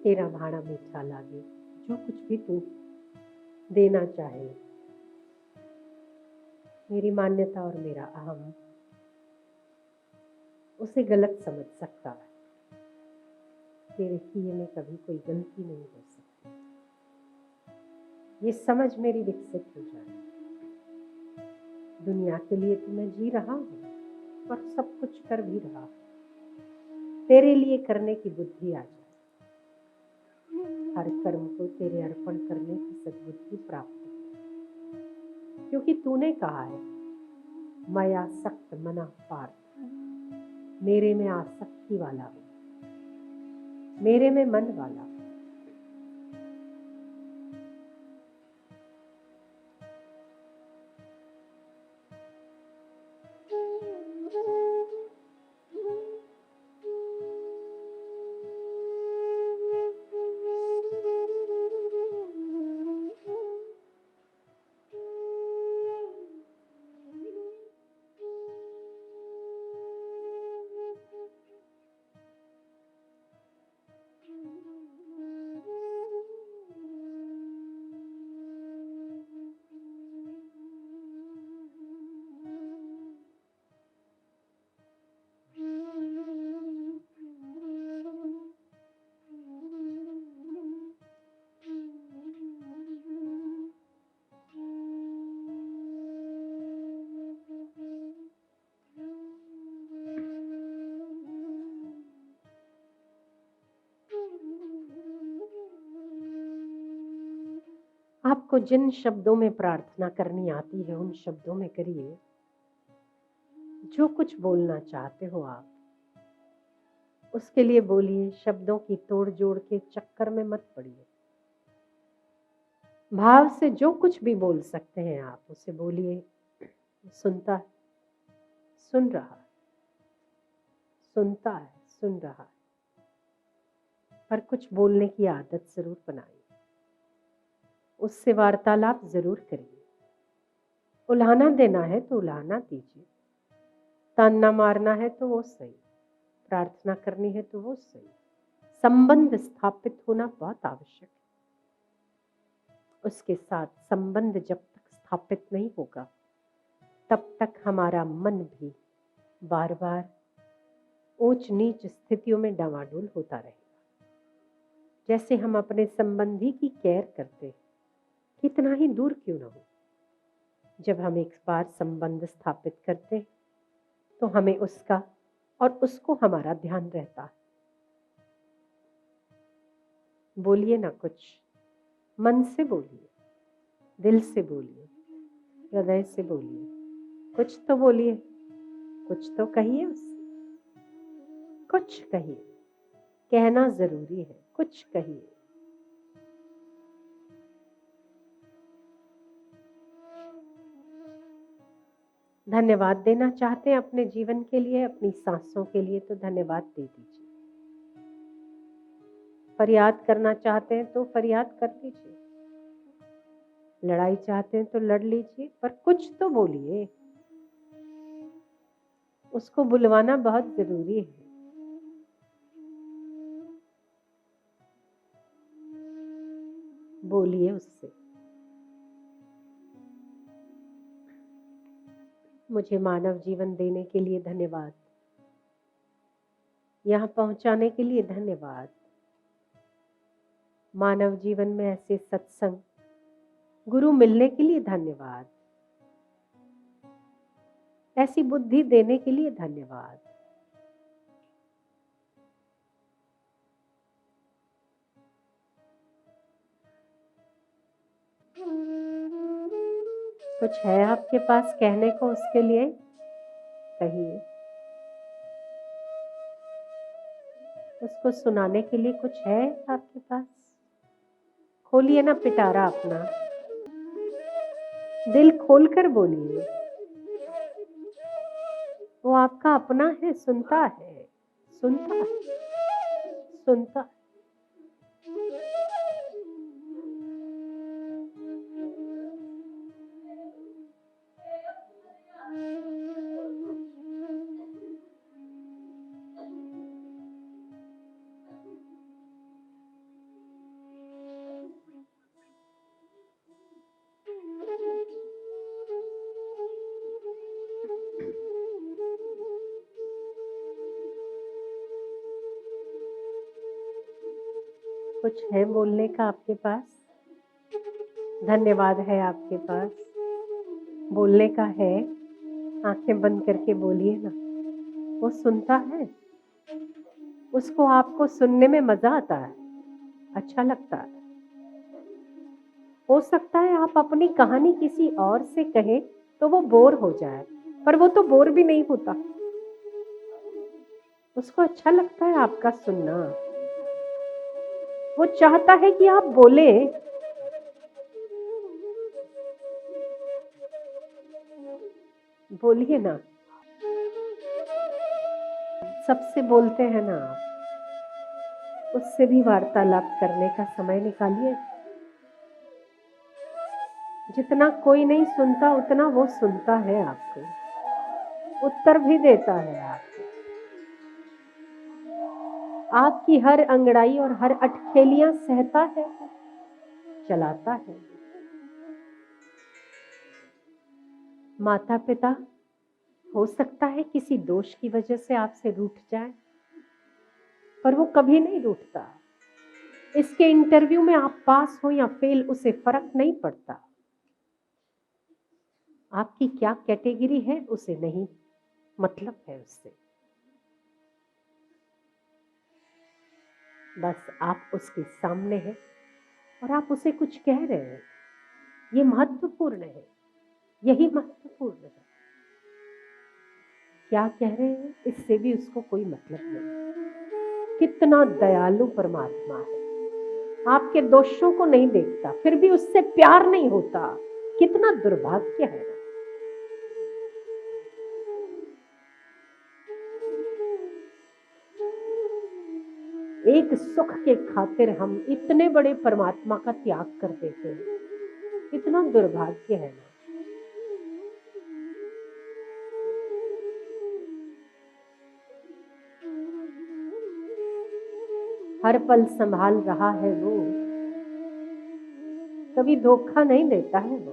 तेरा भाड़ा मीठा लागे, जो कुछ भी तू देना चाहे। मेरी मान्यता और मेरा अहम उसे गलत समझ सकता है। तेरे किए में कभी कोई गलती नहीं हो सकती। ये समझ मेरी विकसित हो जाए। दुनिया के लिए तो मैं जी रहा हूँ और सब कुछ कर भी रहा हूँ। तेरे लिए करने की बुद्धि आ जाए। हर कर्म को तेरे अर्पण करने की सद्बुद्धि प्राप्त हो, क्योंकि तूने कहा है, मया सक्त मना पार्थ, मेरे में आसक्ति वाला हो, मेरे में मन वाला हो। आपको जिन शब्दों में प्रार्थना करनी आती है उन शब्दों में करिए। जो कुछ बोलना चाहते हो आप उसके लिए बोलिए। शब्दों की तोड़ जोड़ के चक्कर में मत पड़िए। भाव से जो कुछ भी बोल सकते हैं आप उसे बोलिए। सुनता है, सुन रहा है, सुनता है, सुन रहा है। पर कुछ बोलने की आदत जरूर बनाइए। उससे वार्तालाप जरूर करिए। उल्हाना देना है तो उल्हाना दीजिए। ताना मारना है तो वो सही, प्रार्थना करनी है तो वो सही। संबंध स्थापित होना बहुत आवश्यक है। उसके साथ संबंध जब तक स्थापित नहीं होगा तब तक हमारा मन भी बार बार ऊंच नीच स्थितियों में डामाडोल होता रहेगा। जैसे हम अपने संबंधी की केयर करते हैं, कितना ही दूर क्यों ना हो, जब हम एक बार संबंध स्थापित करते हैं तो हमें उसका और उसको हमारा ध्यान रहता है। बोलिए ना कुछ, मन से बोलिए, दिल से बोलिए, हृदय से बोलिए। कुछ तो बोलिए, कुछ तो कहिए उससे। कुछ कहिए, कहना जरूरी है। कुछ कहिए। धन्यवाद देना चाहते हैं अपने जीवन के लिए, अपनी सांसों के लिए, तो धन्यवाद दे दीजिए। फरियाद करना चाहते हैं तो फरियाद कर दीजिए। लड़ाई चाहते हैं तो लड़ लीजिए, पर कुछ तो बोलिए। उसको बुलवाना बहुत जरूरी है। बोलिए उससे। मुझे मानव जीवन देने के लिए धन्यवाद। यहाँ पहुंचाने के लिए धन्यवाद। मानव जीवन में ऐसे सत्संग गुरु मिलने के लिए धन्यवाद। ऐसी बुद्धि देने के लिए धन्यवाद। कुछ है आपके पास कहने को उसके लिए, कहिए। उसको सुनाने के लिए कुछ है आपके पास, खोलिए ना पिटारा अपना। दिल खोलकर बोलिए। वो आपका अपना है, सुनता है, सुनता है, सुनता है। कुछ है बोलने का आपके पास? धन्यवाद है आपके पास, बोलने का है? आंखें बंद करके बोलिए ना। वो सुनता है, उसको आपको सुनने में मजा आता है, अच्छा लगता है। हो सकता है आप अपनी कहानी किसी और से कहें तो वो बोर हो जाए, पर वो तो बोर भी नहीं होता। उसको अच्छा लगता है आपका सुनना। वो चाहता है कि आप बोले। बोलिए ना। सबसे बोलते हैं ना आप, उससे भी वार्तालाप करने का समय निकालिए। जितना कोई नहीं सुनता उतना वो सुनता है आपको, उत्तर भी देता है आपको। आपकी हर अंगड़ाई और हर अटखेलियां सहता है, चलाता है। माता पिता हो सकता है किसी दोष की वजह से आपसे रूठ जाए, पर वो कभी नहीं रूठता। इसके इंटरव्यू में आप पास हो या फेल उसे फर्क नहीं पड़ता। आपकी क्या कैटेगरी है उसे नहीं मतलब है उससे। बस आप उसके सामने हैं और आप उसे कुछ कह रहे हैं। ये महत्वपूर्ण है, यही महत्वपूर्ण है। क्या कह रहे हैं इससे भी उसको कोई मतलब नहीं। कितना दयालु परमात्मा है, आपके दोषों को नहीं देखता, फिर भी उससे प्यार नहीं होता। कितना दुर्भाग्य है। एक सुख के खातिर हम इतने बड़े परमात्मा का त्याग कर देते हैं, कितना दुर्भाग्य है ना। हर पल संभाल रहा है वो, कभी धोखा नहीं देता है वो,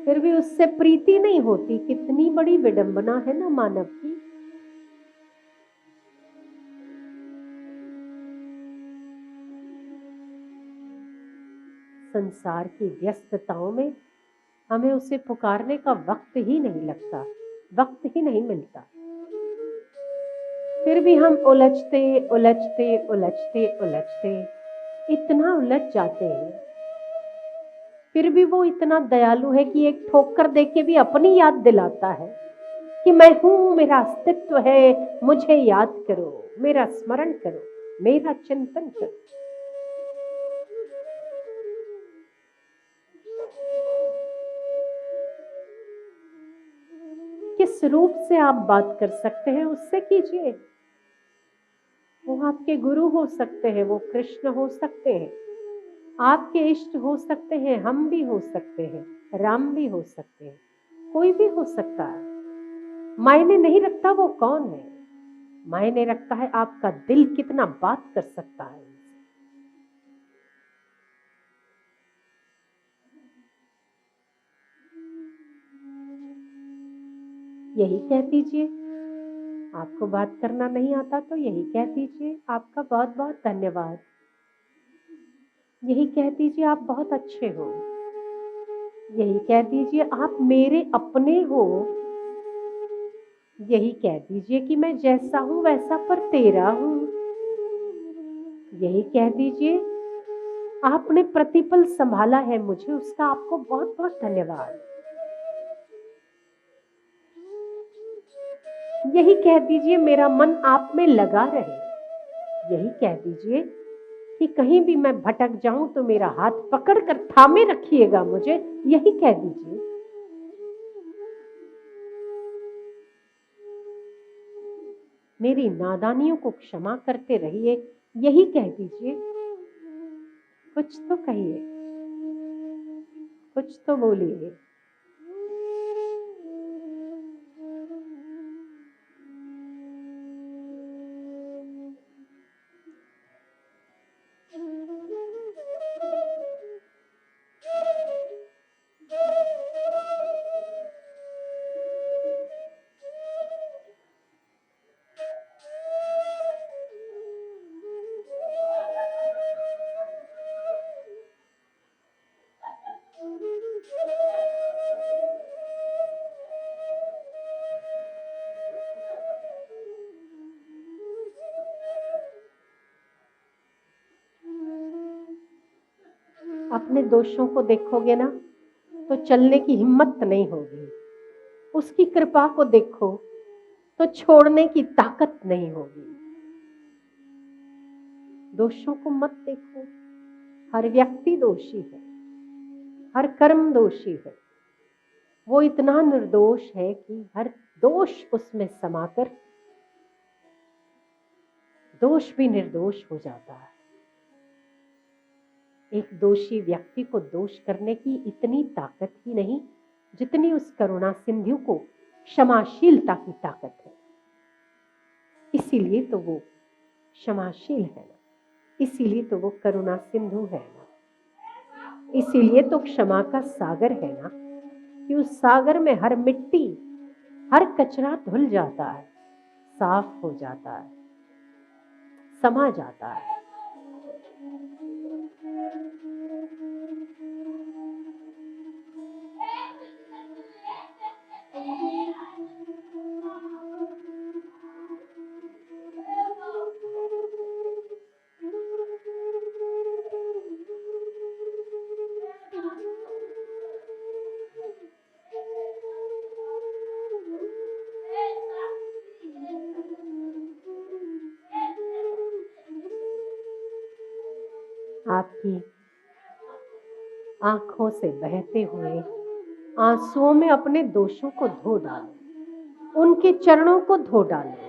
फिर भी उससे प्रीति नहीं होती। कितनी बड़ी विडंबना है ना मानव की। संसार की व्यस्तताओं में हमें उसे पुकारने का वक्त ही नहीं लगता, वक्त ही नहीं मिलता। फिर भी हम उलझते उलझते उलझते उलझते इतना उलझ जाते हैं। फिर भी वो इतना दयालु है कि एक ठोकर देके भी अपनी याद दिलाता है कि मैं हूं, मेरा अस्तित्व है, मुझे याद करो, मेरा स्मरण करो, मेरा चिंतन करो। किस रूप से आप बात कर सकते हैं उससे कीजिए। वो आपके गुरु हो सकते हैं, वो कृष्ण हो सकते हैं, आपके इष्ट हो सकते हैं, हम भी हो सकते हैं, राम भी हो सकते हैं, कोई भी हो सकता है। मायने नहीं रखता वो कौन है, मायने रखता है आपका दिल कितना बात कर सकता है। यही कह दीजिए। आपको बात करना नहीं आता तो यही कह दीजिए, आपका बहुत बहुत धन्यवाद। यही कह दीजिए आप बहुत अच्छे हो। यही कह दीजिए आप मेरे अपने हो। यही कह दीजिए कि मैं जैसा हूं वैसा पर तेरा हूं। यही कह दीजिए आपने प्रतिपल संभाला है मुझे, उसका आपको बहुत बहुत धन्यवाद। यही कह दीजिए मेरा मन आप में लगा रहे। यही कह दीजिए कि कहीं भी मैं भटक जाऊं तो मेरा हाथ पकड़ कर थामे रखिएगा मुझे। यही कह दीजिए। मेरी नादानियों को क्षमा करते रहिए। यही कह दीजिए। कुछ तो कहिए, कुछ तो बोलिए। अपने दोषों को देखोगे ना तो चलने की हिम्मत नहीं होगी। उसकी कृपा को देखो तो छोड़ने की ताकत नहीं होगी। दोषों को मत देखो, हर व्यक्ति दोषी है, हर कर्म दोषी है। वो इतना निर्दोष है कि हर दोष उसमें समाकर दोष भी निर्दोष हो जाता है। एक दोषी व्यक्ति को दोष करने की इतनी ताकत ही नहीं जितनी उस करुणा सिंधु को क्षमाशीलता की ताकत है। इसीलिए तो वो क्षमाशील है ना, इसीलिए तो वो करुणा सिंधु है ना, इसीलिए तो क्षमा का सागर है ना, कि उस सागर में हर मिट्टी, हर कचरा धुल जाता है, साफ हो जाता है, समा जाता है। आपकी आंखों से बहते हुए आंसुओं में अपने दोषों को धो डालो, उनके चरणों को धो डालो।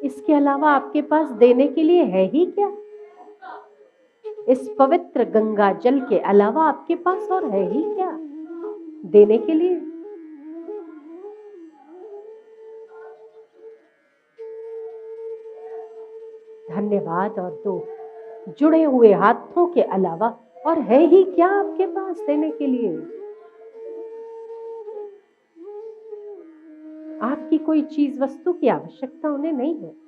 इसके अलावा आपके पास देने के लिए है ही क्या? इस पवित्र गंगा जल के अलावा आपके पास और है ही क्या देने के लिए? धन्यवाद और दो जुड़े हुए हाथों के अलावा और है ही क्या आपके पास देने के लिए? आपकी कोई चीज वस्तु की आवश्यकता उन्हें नहीं है।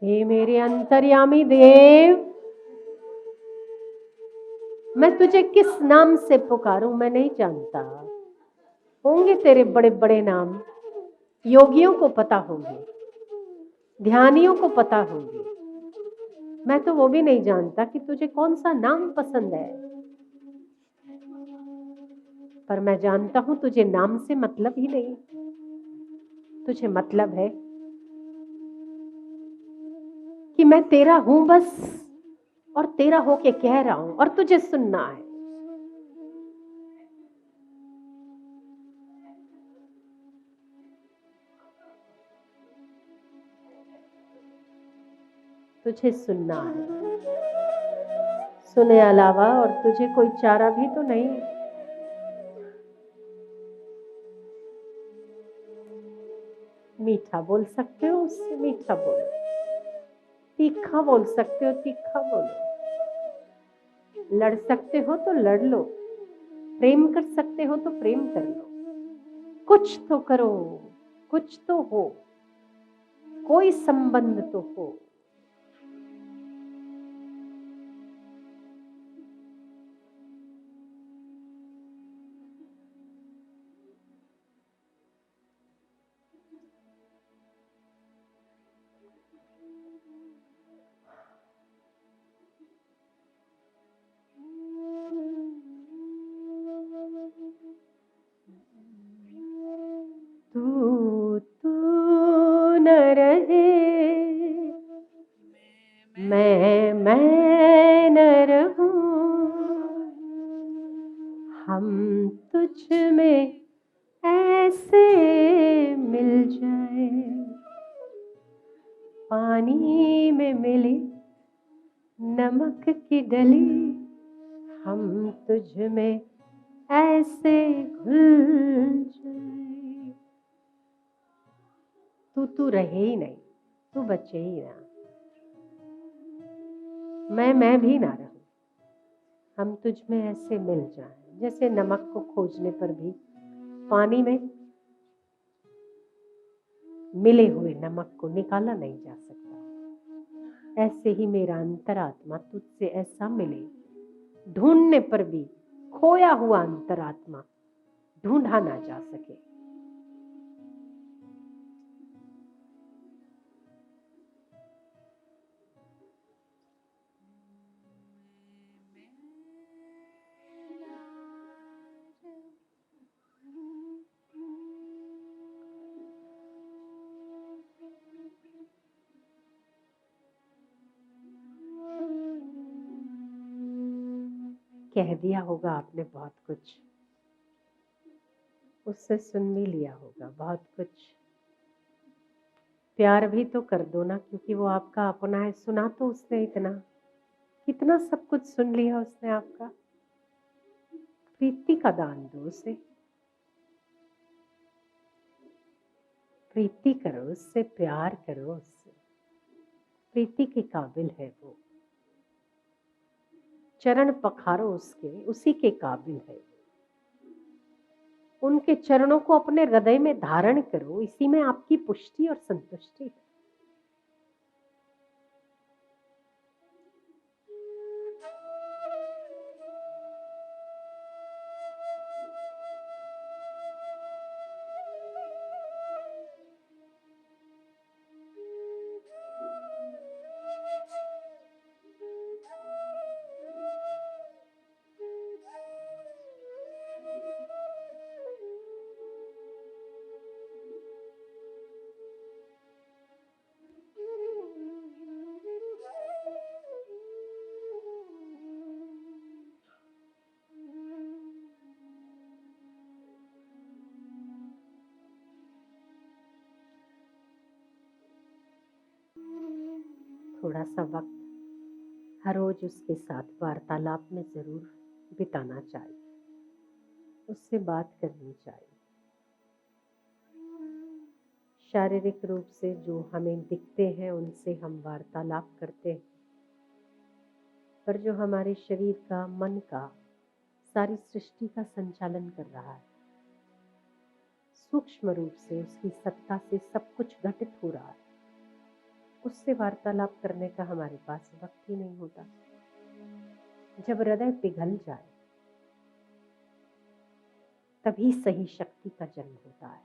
हे मेरे अंतर्यामी देव, मैं तुझे किस नाम से पुकारूं मैं नहीं जानता। होंगे तेरे बड़े बड़े नाम, योगियों को पता होंगे, ध्यानियों को पता होंगे। मैं तो वो भी नहीं जानता कि तुझे कौन सा नाम पसंद है। पर मैं जानता हूं तुझे नाम से मतलब ही नहीं, तुझे मतलब है कि मैं तेरा हूं बस, और तेरा होके कह रहा हूं और तुझे सुनना है। तुझे सुनना है, सुने अलावा और तुझे कोई चारा भी तो नहीं है। मीठा बोल सकते हो उससे मीठा बोलो, तीखा बोल सकते हो तीखा बोलो, लड़ सकते हो तो लड़ लो, प्रेम कर सकते हो तो प्रेम कर लो। कुछ तो करो, कुछ तो हो, कोई संबंध तो हो। तू न रहे, मैं न रहूं, हम तुझ में ऐसे मिल जाए, पानी में मिली नमक की डली, हम तुझ में ऐसे घुल जाए। तू रहे ही नहीं, तू बचे ही ना। मैं भी ना रहूं, हम तुझ में ऐसे मिल जाएं जैसे नमक को खोजने पर भी पानी में मिले हुए नमक को निकाला नहीं जा सकता। ऐसे ही मेरा अंतरात्मा तुझसे ऐसा मिले, ढूंढने पर भी खोया हुआ अंतरात्मा ढूंढा ना जा सके। कह दिया होगा आपने बहुत कुछ, उससे सुन भी लिया होगा बहुत कुछ। प्यार भी तो कर दो ना, क्योंकि वो आपका अपना है। सुना तो उसने इतना, कितना सब कुछ सुन लिया उसने आपका। प्रीति का दान दो उसे, प्रीति करो उससे, प्यार करो उससे। प्रीति के काबिल है वो, चरण पखारो उसके, उसी के काबिल है। उनके चरणों को अपने हृदय में धारण करो, इसी में आपकी पुष्टि और संतुष्टि है। थोड़ा सा वक्त हर रोज उसके साथ वार्तालाप में जरूर बिताना चाहिए, उससे बात करनी चाहिए। शारीरिक रूप से जो हमें दिखते हैं उनसे हम वार्तालाप करते हैं, पर जो हमारे शरीर का, मन का, सारी सृष्टि का संचालन कर रहा है, सूक्ष्म रूप से उसकी सत्ता से सब कुछ घटित हो रहा है, उससे वार्तालाप करने का हमारे पास वक्त ही नहीं होता। जब हृदय पिघल जाए तभी सही शक्ति का जन्म होता है।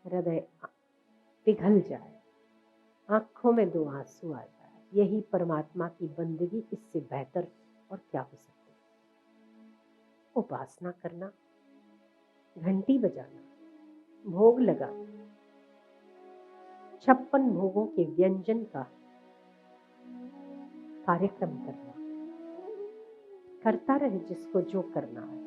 हृदय पिघल जाए, आंखों में दो आंसू आ जाए, यही परमात्मा की बंदगी, इससे बेहतर और क्या हो सकता है। उपासना करना, घंटी बजाना, भोग लगाना, 56 भोगों के व्यंजन का कार्यक्रम करना, करता रहे जिसको जो करना है।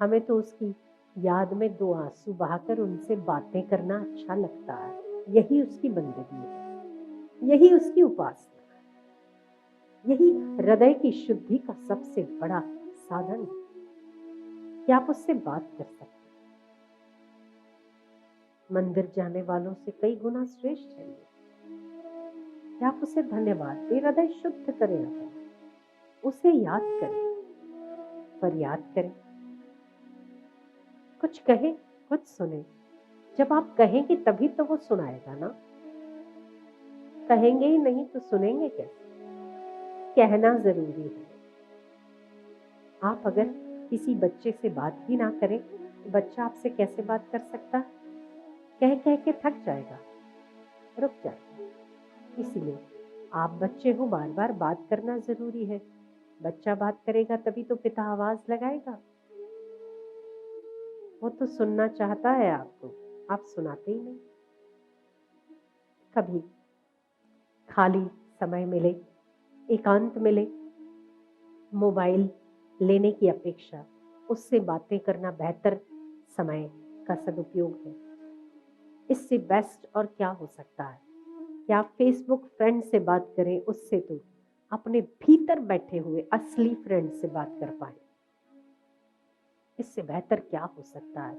हमें तो उसकी याद में दो आंसू बहाकर उनसे बातें करना अच्छा लगता है। यही उसकी बंदगी है, यही उसकी उपासना है, यही हृदय की शुद्धि का सबसे बड़ा साधन है कि आप उससे बात कर सकते हैं। मंदिर जाने वालों से कई गुना श्रेष्ठ है ये, कि आप उसे धन्यवाद दे, हृदय शुद्ध करें, उसे याद करें, फरियाद करें, कुछ कहे, कुछ सुने। जब आप कहेंगे तभी तो वो सुनाएगा ना, कहेंगे ही नहीं तो सुनेंगे कैसे। कहना जरूरी है। आप अगर किसी बच्चे से बात भी ना करें, बच्चा आपसे कैसे बात कर सकता? कह कह के थक जाएगा, रुक जाएगा। इसीलिए आप बच्चे हो, बार बार बात करना जरूरी है। बच्चा बात करेगा तभी तो पिता आवाज लगाएगा। वो तो सुनना चाहता है आपको, आप सुनाते ही नहीं। कभी खाली समय मिले, एकांत मिले, मोबाइल लेने की अपेक्षा उससे बातें करना बेहतर समय का सदुपयोग है। इससे बेस्ट और क्या हो सकता है कि आप फेसबुक फ्रेंड से बात करें, उससे तो अपने भीतर बैठे हुए असली फ्रेंड से बात कर पाए। इससे बेहतर क्या हो सकता है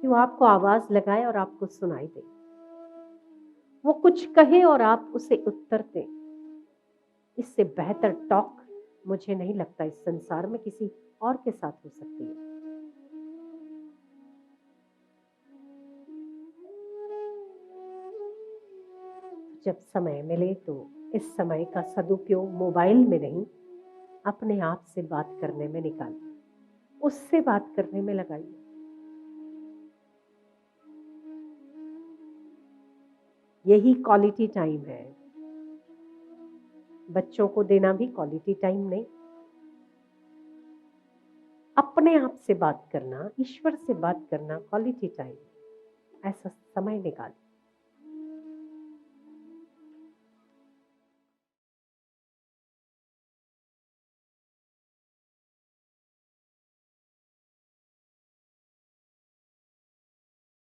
कि वो आपको आवाज लगाए और आपको सुनाई दे, वो कुछ कहे और आप उसे उत्तर दें। इससे बेहतर टॉक मुझे नहीं लगता इस संसार में किसी और के साथ हो सकती है। जब समय मिले तो इस समय का सदुपयोग मोबाइल में नहीं, अपने आप से बात करने में निकालिए, उससे बात करने में लगाइए। यही क्वालिटी टाइम है। बच्चों को देना भी क्वालिटी टाइम नहीं, अपने आप से बात करना, ईश्वर से बात करना क्वालिटी टाइम। ऐसा समय निकालिए।